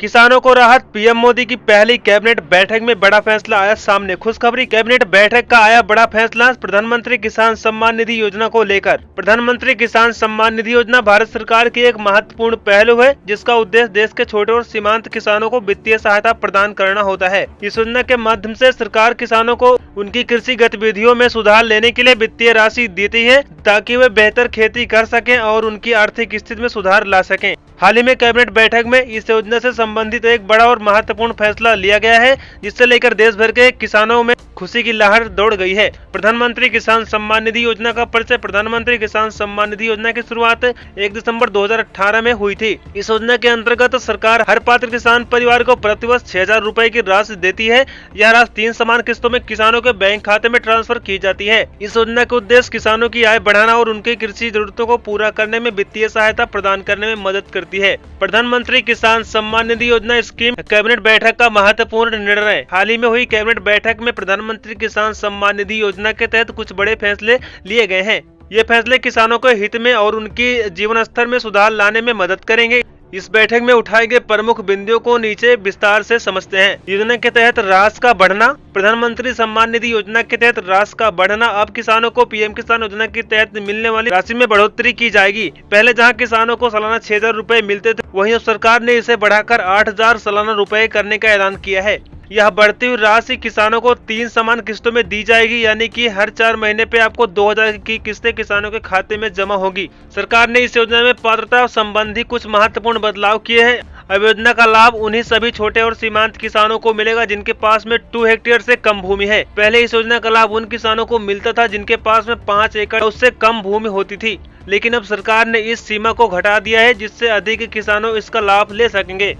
किसानों को राहत, पीएम मोदी की पहली कैबिनेट बैठक में बड़ा फैसला आया सामने। खुशखबरी, कैबिनेट बैठक का आया बड़ा फैसला प्रधानमंत्री किसान सम्मान निधि योजना को लेकर। प्रधानमंत्री किसान सम्मान निधि योजना भारत सरकार की एक महत्वपूर्ण पहलू है, जिसका उद्देश्य देश के छोटे और सीमांत किसानों को वित्तीय सहायता प्रदान करना होता है। इस योजना के माध्यम से सरकार किसानों को उनकी कृषि गतिविधियों में सुधार लेने के लिए वित्तीय राशि देती है, ताकि वे बेहतर खेती कर सकें और उनकी आर्थिक स्थिति में सुधार ला सकें। हाल ही में कैबिनेट बैठक में इस योजना से संबंधित एक बड़ा और महत्वपूर्ण फैसला लिया गया है, जिससे लेकर देश भर के किसानों में खुशी की लहर दौड़ गई है। प्रधानमंत्री किसान सम्मान निधि योजना का परिचय। प्रधानमंत्री किसान सम्मान निधि योजना की शुरुआत 1 दिसंबर 2018 में हुई थी। इस योजना के अंतर्गत सरकार हर पात्र किसान परिवार को प्रतिवर्ष 6,000 रुपए की राशि देती है। यह राशि 3 समान किस्तों में किसानों के बैंक खाते में ट्रांसफर की जाती है। इस योजना का उद्देश्य किसानों की आय बढ़ाना और उनकी कृषि जरूरतों को पूरा करने में वित्तीय सहायता प्रदान करने में मदद करती है। प्रधानमंत्री किसान सम्मान निधि योजना स्कीम कैबिनेट बैठक का महत्वपूर्ण निर्णय। हाल ही में हुई कैबिनेट बैठक में प्रधानमंत्री किसान सम्मान निधि योजना के तहत कुछ बड़े फैसले लिए गए हैं। ये फैसले किसानों के हित में और उनकी जीवन स्तर में सुधार लाने में मदद करेंगे। इस बैठक में उठाए गए प्रमुख बिंदुओं को नीचे विस्तार से समझते हैं। योजना के तहत राशि का बढ़ना। प्रधानमंत्री सम्मान निधि योजना के तहत राशि का बढ़ना। अब किसानों को पीएम किसान योजना के तहत मिलने वाली राशि में बढ़ोतरी की जाएगी। पहले जहां किसानों को सालाना 6,000 रुपए मिलते थे, वहीं अब सरकार ने इसे बढ़ाकर 8,000 सालाना रुपए करने का ऐलान किया है। यह बढ़ती हुई राशि किसानों को 3 समान किस्तों में दी जाएगी, यानी कि हर 4 महीने पे आपको 2,000 की किस्तें किसानों के खाते में जमा होगी। सरकार ने इस योजना में पात्रता संबंधी कुछ महत्वपूर्ण बदलाव किए हैं। अब योजना का लाभ उन्हीं सभी छोटे और सीमांत किसानों को मिलेगा जिनके पास में 2 हेक्टेयर से कम भूमि है। पहले इस योजना का लाभ उन किसानों को मिलता था जिनके पास में 5 एकड़ उससे कम भूमि होती थी, लेकिन अब सरकार ने इस सीमा को घटा दिया है, जिससे अधिक किसानों इसका लाभ ले सकेंगे।